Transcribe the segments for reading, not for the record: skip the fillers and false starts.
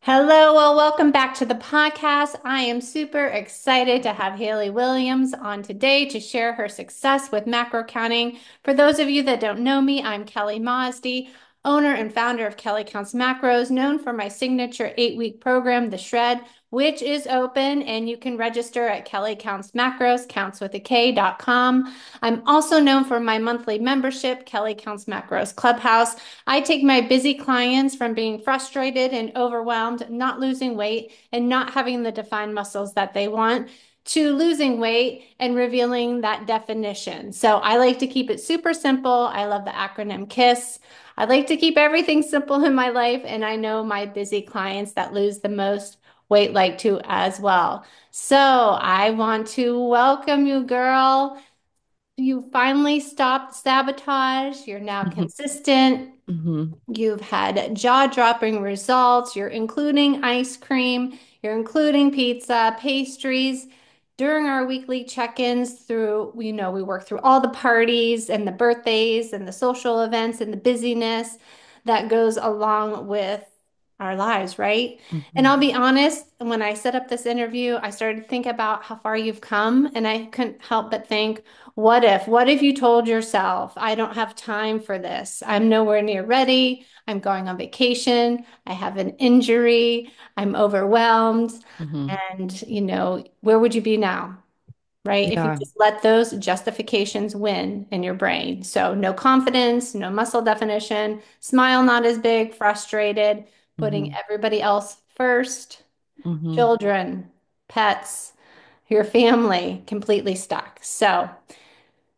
Hello, well, welcome back to the podcast. I am super excited to have Haley Williams on today to share her success with macro counting. For those of you that don't know me, I'm Kelly Mosdy, owner and founder of Kelly Counts Macros, known for my signature 8-week program, The Shred, which is open and you can register at Kelly Counts Macros, countswithak.com. I'm also known for my monthly membership, Kelly Counts Macros Clubhouse. I take my busy clients from being frustrated and overwhelmed, not losing weight, and not having the defined muscles that they want, to losing weight and revealing that definition. So I like to keep it super simple. I love the acronym KISS. I like to keep everything simple in my life, and I know my busy clients that lose the most weight like to as well. So I want to welcome you, girl. You finally stopped sabotage. You're now Mhm. consistent. Mhm. You've had jaw-dropping results. You're including ice cream. You're including pizza, pastries. During our weekly check-ins through, we work through all the parties and the birthdays and the social events and the busyness that goes along with our lives, right? And I'll Mhm. be honest, when I set up this interview, I started to think about how far you've come, and I couldn't help but think, what if? What if you told yourself, I don't have time for this? I'm nowhere near ready. I'm going on vacation. I have an injury. I'm overwhelmed. Mhm. And, where would you be now? Right? If you Yeah. just let those justifications win in your brain. So, no confidence, no muscle definition, smile not as big, frustrated, putting Mhm. everybody else first, Mhm. children, pets, your family completely stuck. So,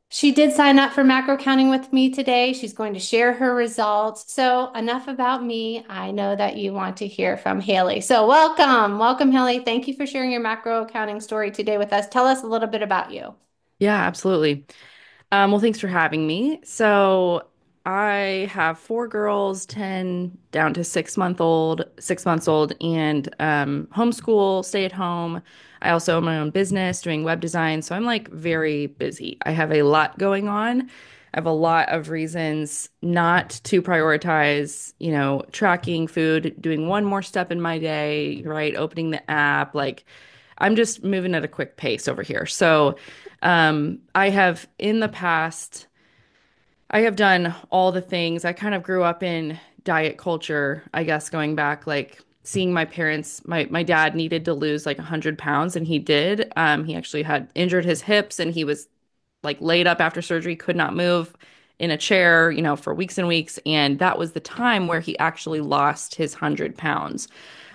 she did sign up for macro counting with me today. She's going to share her results. So, enough about me. I know that you want to hear from Haley. So, welcome. Welcome, Haley. Thank you for sharing your macro accounting story today with us. Tell us a little bit about you. Yeah, absolutely. Well, thanks for having me. So I have four girls, 10 down to 6 months old, and homeschool, stay at home. I also own my own business doing web design. So I'm like very busy. I have a lot going on. I have a lot of reasons not to prioritize, tracking food, doing one more step in my day, right? Opening the app. Like I'm just moving at a quick pace over here. So I have in the past, I have done all the things. I kind of grew up in diet culture, I guess, going back, like seeing my parents, my dad needed to lose like 100 pounds, and he did. He actually had injured his hips, and he was like laid up after surgery, could not move in a chair, for weeks and weeks. And that was the time where he actually lost his 100 pounds.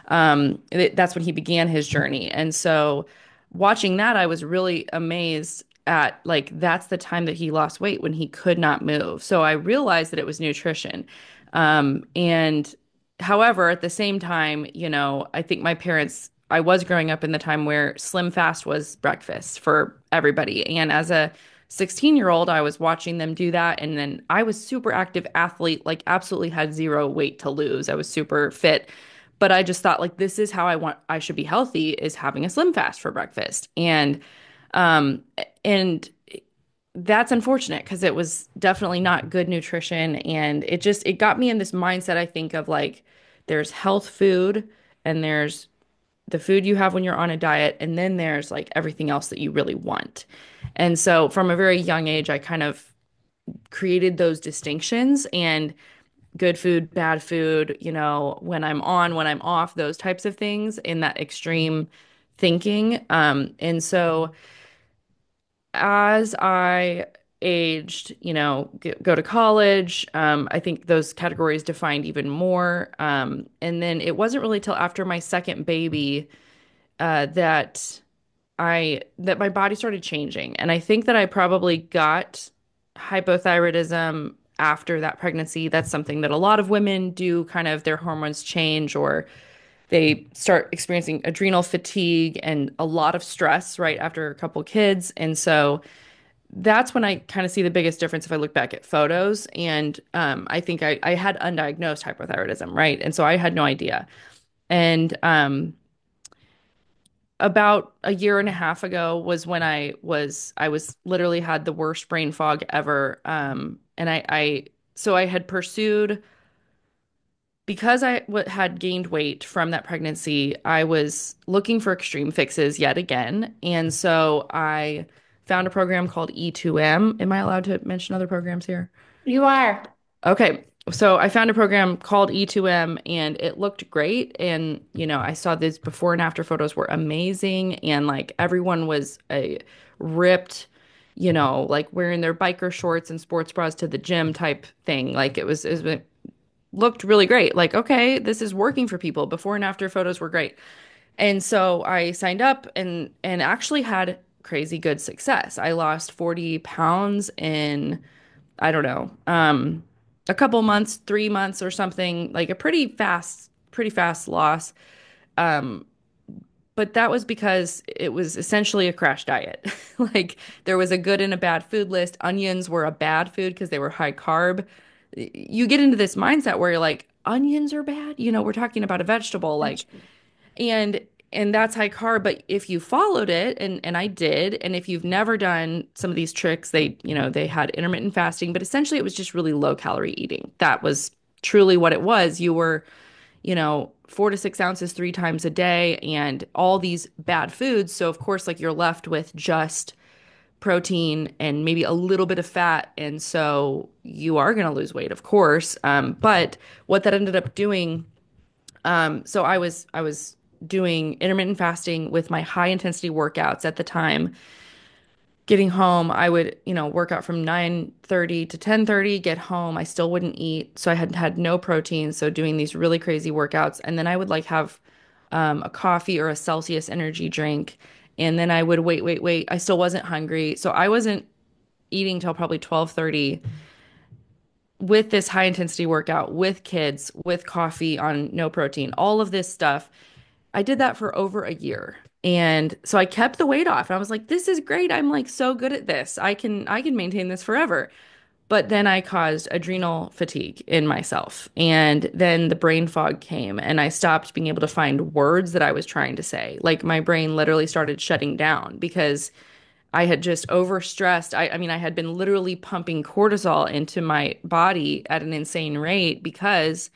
That's when he began his journey. And so watching that, I was really amazed at like that's the time that he lost weight when he could not move. So I realized that it was nutrition. And however, at the same time, I think my parents, I was growing up in the time where Slim Fast was breakfast for everybody. And as a 16-year-old, I was watching them do that. And then I was super active athlete, like absolutely had zero weight to lose. I was super fit. But I just thought like this is how I should be healthy is having a Slim Fast for breakfast. Um and that's unfortunate because it was definitely not good nutrition, and it got me in this mindset, I think, of like there's health food and there's the food you have when you're on a diet, and then there's like everything else that you really want. And so from a very young age, I kind of created those distinctions and good food, bad food, when I'm on, when I'm off, those types of things in that extreme thinking. And so as I aged, go to college, I think those categories defined even more. And then it wasn't really till after my second baby that that my body started changing. And I think that I probably got hypothyroidism after that pregnancy. That's something that a lot of women do, kind of their hormones change or they start experiencing adrenal fatigue and a lot of stress right after a couple kids. And so that's when I kind of see the biggest difference if I look back at photos. And I think I had undiagnosed hypothyroidism, right? And so I had no idea. And about a year and a half ago was when I was literally had the worst brain fog ever. And I so I had pursued because had gained weight from that pregnancy, I was looking for extreme fixes yet again. And so I found a program called E2M. Am I allowed to mention other programs here? You are. Okay. So I found a program called E2M and it looked great. And, I saw these before and after photos were amazing. And like everyone was a ripped, like wearing their biker shorts and sports bras to the gym type thing. Like it looked really great. Like, okay, this is working for people. Before and after photos were great. And so I signed up and actually had crazy good success. I lost 40 pounds in, I don't know, a couple months, 3 months or something, like a pretty fast loss. Um, but that was because it was essentially a crash diet. Like there was a good and a bad food list. Onions were a bad food because they were high carb. You get into this mindset where you're like, onions are bad. We're talking about a vegetable, like, and that's high carb. But if you followed it, and I did, and if you've never done some of these tricks, they had intermittent fasting, but essentially it was just really low calorie eating. That was truly what it was. You were 4 to 6 ounces 3 times a day and all these bad foods. So, of course, like you're left with just protein and maybe a little bit of fat. And so you are going to lose weight, of course. But what that ended up doing, so I was doing intermittent fasting with my high intensity workouts at the time. Getting home, I would, work out from 9:30 to 10:30, get home, I still wouldn't eat. So I had no protein. So doing these really crazy workouts. And then I would like have a coffee or a Celsius energy drink. And then I would wait. I still wasn't hungry. So I wasn't eating till probably 12:30 with this high intensity workout, with kids, with coffee on no protein, all of this stuff. I did that for over a year. And so I kept the weight off. And I was like, this is great. I'm like so good at this. I can maintain this forever. But then I caused adrenal fatigue in myself. And then the brain fog came and I stopped being able to find words that I was trying to say. Like my brain literally started shutting down because I had just overstressed. I mean, I had been literally pumping cortisol into my body at an insane rate because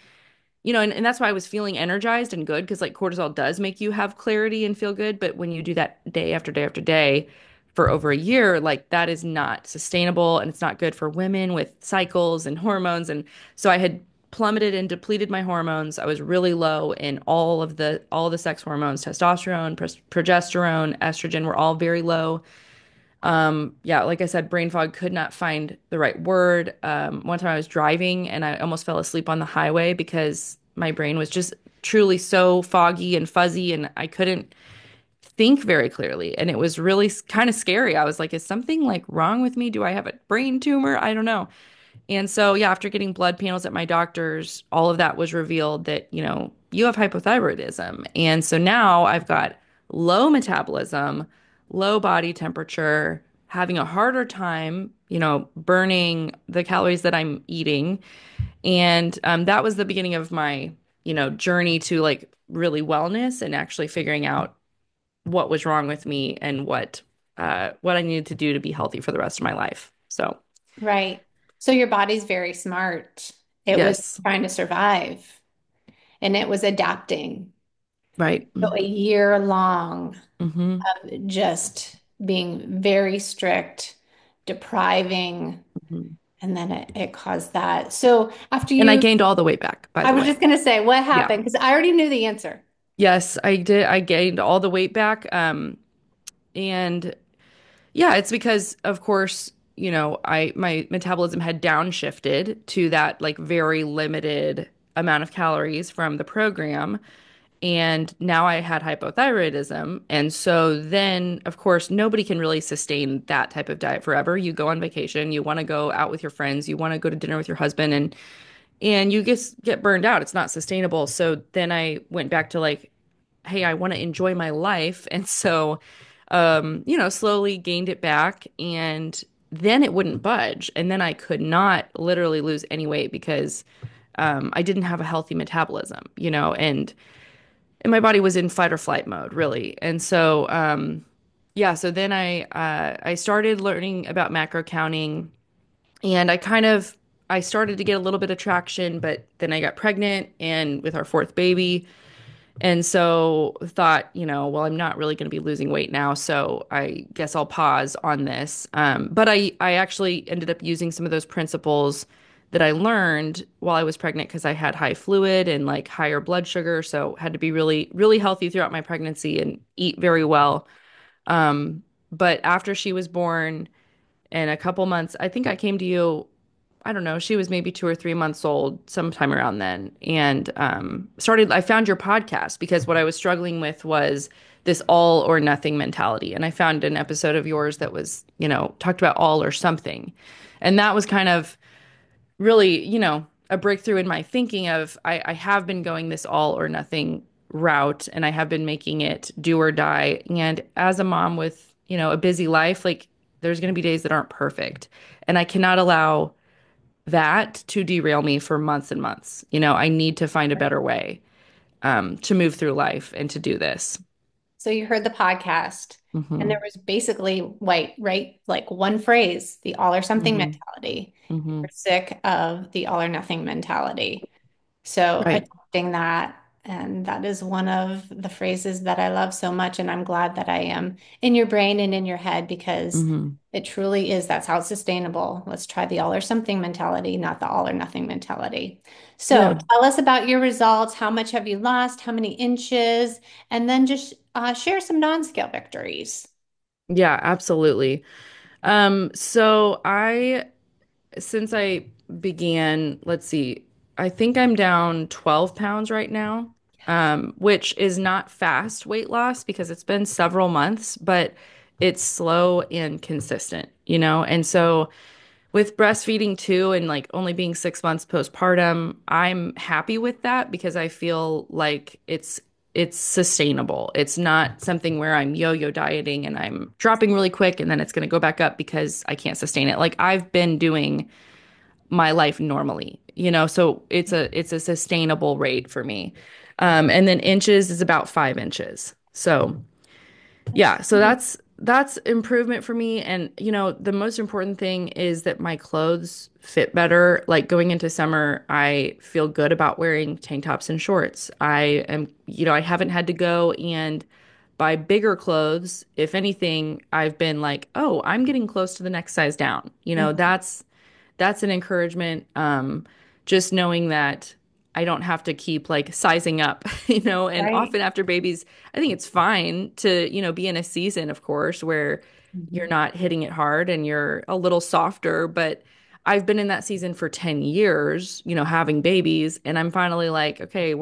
and that's why I was feeling energized and good because like cortisol does make you have clarity and feel good. But when you do that day after day after day for over a year, like that is not sustainable and it's not good for women with cycles and hormones. And so I had plummeted and depleted my hormones. I was really low in all the sex hormones, testosterone, progesterone, estrogen were all very low. Yeah, like I said, brain fog, could not find the right word. One time I was driving and I almost fell asleep on the highway because my brain was just truly so foggy and fuzzy and I couldn't think very clearly. And it was really kind of scary. I was like, is something like wrong with me? Do I have a brain tumor? I don't know. And so, yeah, after getting blood panels at my doctor's, all of that was revealed that, you have hypothyroidism. And so now I've got low metabolism, low body temperature, having a harder time, burning the calories that I'm eating. And that was the beginning of my, journey to like really wellness and actually figuring out what was wrong with me and what I needed to do to be healthy for the rest of my life. So, Right. So your body's very smart. It was yes, trying to survive and it was adapting. right. So a year long Mm-hmm. of just being very strict, depriving, Hmm. and then it caused that. So after And I you, gained all the weight back, by I the was way. just going to say what Yeah. happened because I already knew the answer. Yes, I did. I gained all the weight back. And yeah, it's because, of course, my metabolism had downshifted to that like very limited amount of calories from the program. And now I had hypothyroidism. And so then, of course, nobody can really sustain that type of diet forever. You go on vacation, you want to go out with your friends, you want to go to dinner with your husband, and you just get burned out. It's not sustainable. So then I went back to like, hey, I want to enjoy my life. And so, slowly gained it back and then it wouldn't budge. And then I could not literally lose any weight because I didn't have a healthy metabolism, and my body was in fight or flight mode, really. And so, yeah, so then I started learning about macro counting and I kind of I started to get a little bit of traction, but then I got pregnant and with our fourth baby. And so thought, well, I'm not really going to be losing weight now, so I guess I'll pause on this. But I actually ended up using some of those principles that I learned while I was pregnant because I had high fluid and like higher blood sugar, so had to be really, really healthy throughout my pregnancy and eat very well. But after she was born, in a couple months, I think I came to you. I don't know, she was maybe 2 or 3 months old, sometime around then. And I found your podcast because what I was struggling with was this all or nothing mentality. And I found an episode of yours that was, talked about all or something. And that was kind of really, a breakthrough in my thinking of I have been going this all or nothing route and I have been making it do or die. And as a mom with, a busy life, like there's going to be days that aren't perfect. And I cannot allow that to derail me for months and months. I need to find a better way to move through life and to do this. So you heard the podcast, and there Hmm. was basically right, like one phrase, the all or something Hmm. mentality. Hmm. You're sick of the all or nothing mentality. So Right. adopting that, and that is one of the phrases that I love so much. And I'm glad that I am in your brain and in your head because Hmm. it truly is. That's how it's sustainable. Let's try the all or something mentality, not the all or nothing mentality. So Yeah. tell us about your results. How much have you lost? How many inches? And then just share some non-scale victories. Yeah, absolutely. So since I began, let's see, I think I'm down 12 pounds right now, which is not fast weight loss because it's been several months, but it's slow and consistent, And so with breastfeeding too, and like only being 6 months postpartum, I'm happy with that because I feel like it's sustainable. It's not something where I'm yo-yo dieting and I'm dropping really quick and then it's going to go back up because I can't sustain it. Like I've been doing my life normally, so it's a sustainable rate for me. And then inches is about 5 inches. So yeah, so that's improvement for me. And the most important thing is that my clothes fit better. Like going into summer, I feel good about wearing tank tops and shorts. I haven't had to go and buy bigger clothes. If anything, I've been like, oh, I'm getting close to the next size down. Mhm. That's an encouragement. Just knowing that I don't have to keep like sizing up, and Right. often after babies, I think it's fine to, be in a season, of course, where you're Mhm. not hitting it hard and you're a little softer. But I've been in that season for 10 years, having babies, and I'm finally like, okay,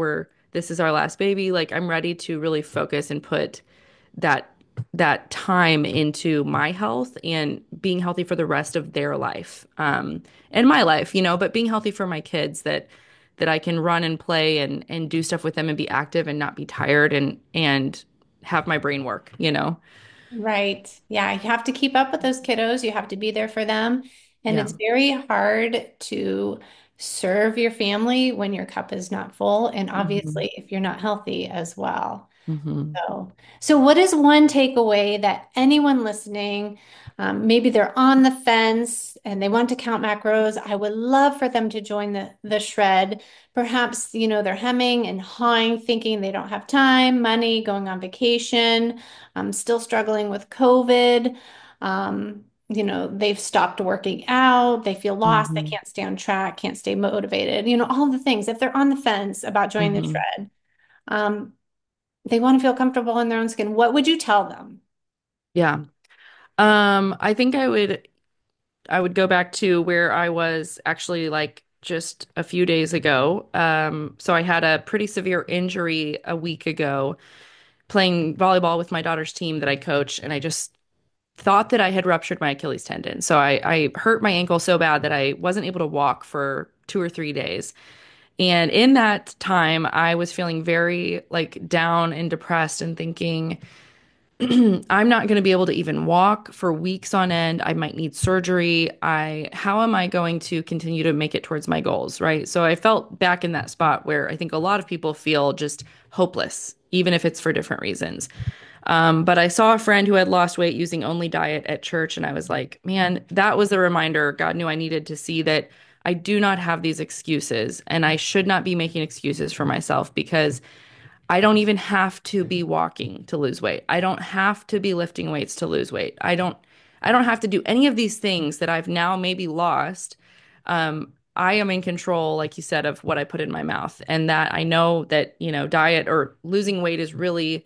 this is our last baby. Like I'm ready to really focus and put that that time into my health and being healthy for the rest of their life and my life, but being healthy for my kids that I can run and play and do stuff with them and be active and not be tired and have my brain work. Right. Yeah, you have to keep up with those kiddos. You have to be there for them. And Yeah. it's very hard to serve your family when your cup is not full, and Hmm. obviously if you're not healthy as well. Hmm. So what is one takeaway that anyone listening, maybe they're on the fence and they want to count macros? I would love for them to join the shred. Perhaps, they're hemming and hawing, thinking they don't have time, money, going on vacation, still struggling with COVID. They've stopped working out, they feel lost, they Hmm. can't stay on track, can't stay motivated, all the things. If they're on the fence about joining the Hmm. shred, um, they want to feel comfortable in their own skin. What would you tell them? Yeah. I think I would go back to where I was actually like just a few days ago. So I had a pretty severe injury a week ago playing volleyball with my daughter's team that I coach, and I just thought that I had ruptured my Achilles tendon. So I hurt my ankle so bad that I wasn't able to walk for 2 or 3 days. And in that time, I was feeling very like down and depressed and thinking, I'm not going to be able to even walk for weeks on end. I might need surgery. How am I going to continue to make it towards my goals, right? So I felt back in that spot where I think a lot of people feel just hopeless, even if it's for different reasons. But I saw a friend who had lost weight using only diet at church, and I was like, man, that was a reminder. God knew I needed to see that I do not have these excuses, and I should not be making excuses for myself because I don't even have to be walking to lose weight. I don't have to be lifting weights to lose weight. I don't have to do any of these things that I've now maybe lost. I am in control, like you said, of what I put in my mouth, and that I know that, diet or losing weight is really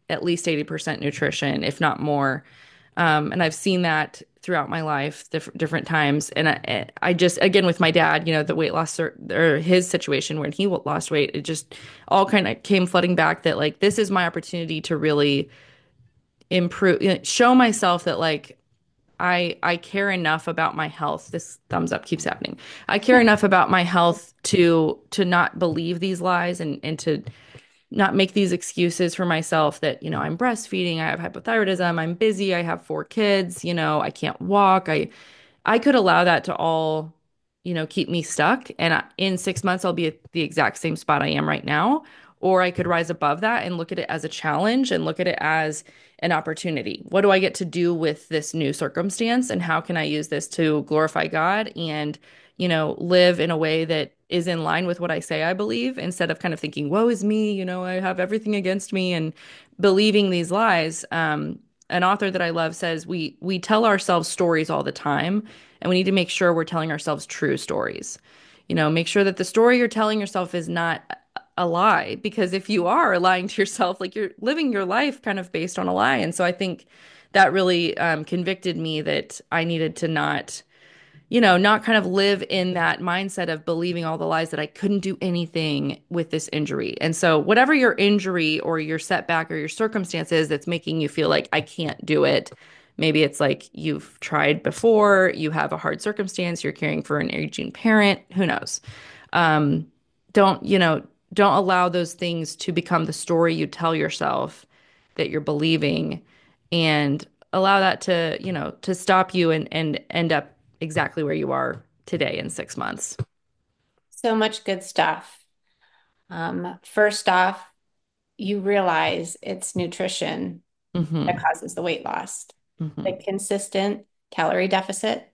at least 80% nutrition, if not more. And I've seen that throughout my life, different times. And I just, again, with my dad, the weight loss or his situation when he lost weight, it just all kind of came flooding back that like, this is my opportunity to really improve, show myself that like, I care enough about my health. This thumbs up keeps happening. I care enough about my health to not believe these lies and to not make these excuses for myself that, I'm breastfeeding, I have hypothyroidism, I'm busy, I have 4 kids, I can't walk. I could allow that to all, keep me stuck. And in 6 months, I'll be at the exact same spot I am right now. Or I could rise above that and look at it as a challenge and look at it as an opportunity. What do I get to do with this new circumstance? And how can I use this to glorify God and, live in a way that is in line with what I say I believe instead of kind of thinking, woe is me, I have everything against me and believing these lies. An author that I love says we tell ourselves stories all the time, and we need to make sure we're telling ourselves true stories. Make sure that the story you're telling yourself is not a lie, because if you are lying to yourself, like you're living your life kind of based on a lie. And so I think that really convicted me that I needed to not kind of live in that mindset of believing all the lies that I couldn't do anything with this injury. And so, whatever your injury or your setback or your circumstance is that's making you feel like I can't do it, maybe it's like you've tried before, you have a hard circumstance, you're caring for an aging parent, who knows? Um, don't allow those things to become the story you tell yourself that you're believing, and allow that to stop you and end up exactly where you are today in 6 months. So much good stuff. First off, you realize it's nutrition that Hmm. causes the weight loss, the Hmm. consistent calorie deficit.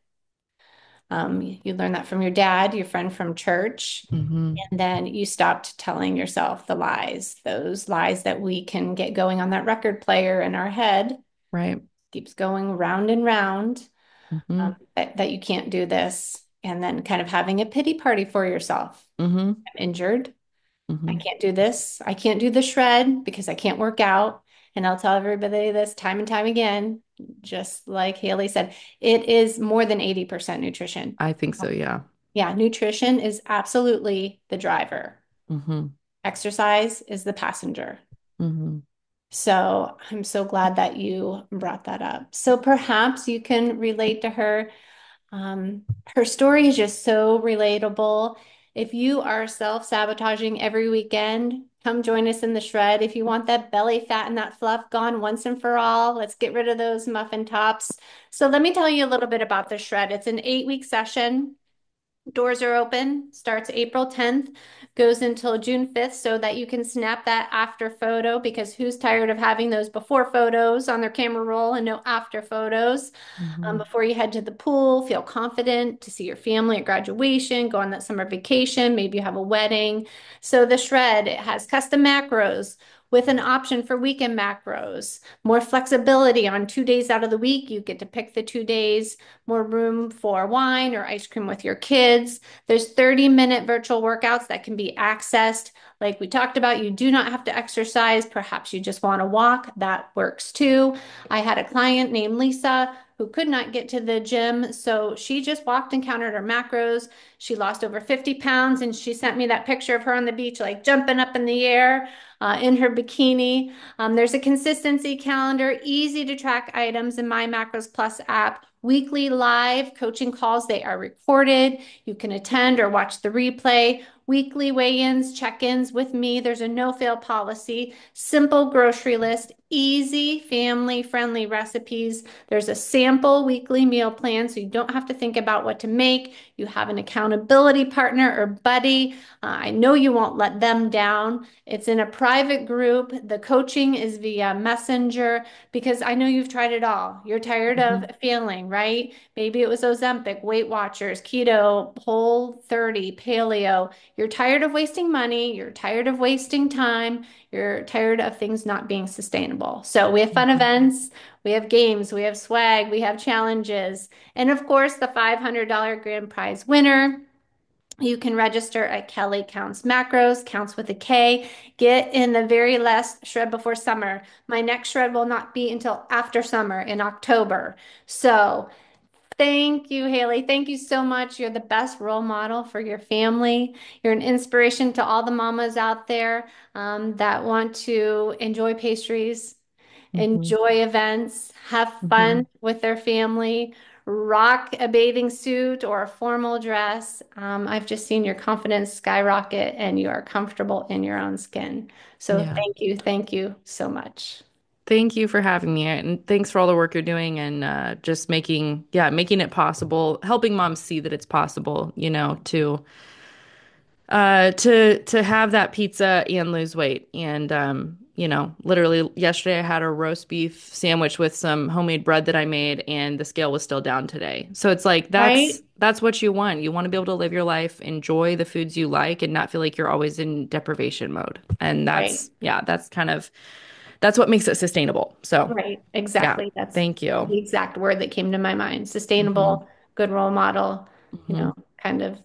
You learned that from your dad, your friend from church, Hmm. and then you stopped telling yourself the lies, those lies that we can get going on that record player in our head, Right. keeps going round and round, Hmm. that you can't do this, and then kind of having a pity party for yourself. Hmm. I'm injured. I Hmm. can't do this. I can't do the shred because I can't work out. And I'll tell everybody this time and time again, just like Haley said, it is more than 80% nutrition. I think so, yeah. Yeah, nutrition is absolutely the driver. Hmm. Exercise is the passenger. Hmm. So I'm so glad that you brought that up. So perhaps you can relate to her. Her story is just so relatable. If you are self-sabotaging every weekend, come join us in the shred. If you want that belly fat and that fluff gone once and for all, let's get rid of those muffin tops. So let me tell you a little bit about the shred. It's an 8-week session. Doors are open, starts April 10th, goes until June 5th so that you can snap that after photo, because who's tired of having those before photos on their camera roll and no after photos? Hmm. Before you head to the pool, feel confident to see your family at graduation, go on that summer vacation, maybe you have a wedding. So the shred, it has custom macros with an option for weekend macros, more flexibility on 2 days out of the week. You get to pick the 2 days, more room for wine or ice cream with your kids. There's 30-minute virtual workouts that can be accessed. Like we talked about, you do not have to exercise. Perhaps you just want to walk. That works too. I had a client named Lisa who could not get to the gym, so she just walked and counted her macros. She lost over 50 pounds, and she sent me that picture of her on the beach, like jumping up in the air in her bikini. There's a consistency calendar, easy to track items in My Macros Plus app. Weekly live coaching calls, they are recorded. You can attend or watch the replay. weekly weigh-ins, check-ins with me. There's a no-fail policy, simple grocery list, easy family-friendly recipes. There's a sample weekly meal plan, so you don't have to think about what to make. You have an accountability partner or buddy. I know you won't let them down. It's in a private group. The coaching is via Messenger because I know you've tried it all. You're tired of Mhm. failing, right? Maybe it was Ozempic, Weight Watchers, keto, Whole30, paleo. You're tired of wasting money. You're tired of wasting time. You're tired of things not being sustainable. So we have fun Mhm. events, we have games, we have swag, we have challenges, and of course, the $500 grand prize winner. You can register at Kelly Counts Macros, counts with a K. Get in the very last shred before summer. My next shred will not be until after summer in October. So thank you, Haley. Thank you so much. You're the best role model for your family. You're an inspiration to all the mamas out there that want to enjoy pastries, Mhm. enjoy events, have fun Mhm. with their family, rock a bathing suit or a formal dress. I've just seen your confidence skyrocket and you are comfortable in your own skin. So Yeah. thank you so much. Thank you for having me, and thanks for all the work you're doing and just making it possible, helping moms see that it's possible, to have that pizza and lose weight. And literally yesterday I had a roast beef sandwich with some homemade bread that I made, and the scale was still down today. So it's like Right? that's what you want. You want to be able to live your life, enjoy the foods you like, and not feel like you're always in deprivation mode. And Right. that's what makes it sustainable. So, Right. yeah, Exactly. That's thank you. the exact word that came to my mind. Hmm. Sustainable, good role model, Hmm. kind of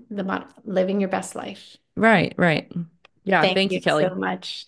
the model, living your best life. Right, right. Yeah, Thank thank you you, so Kelly. much.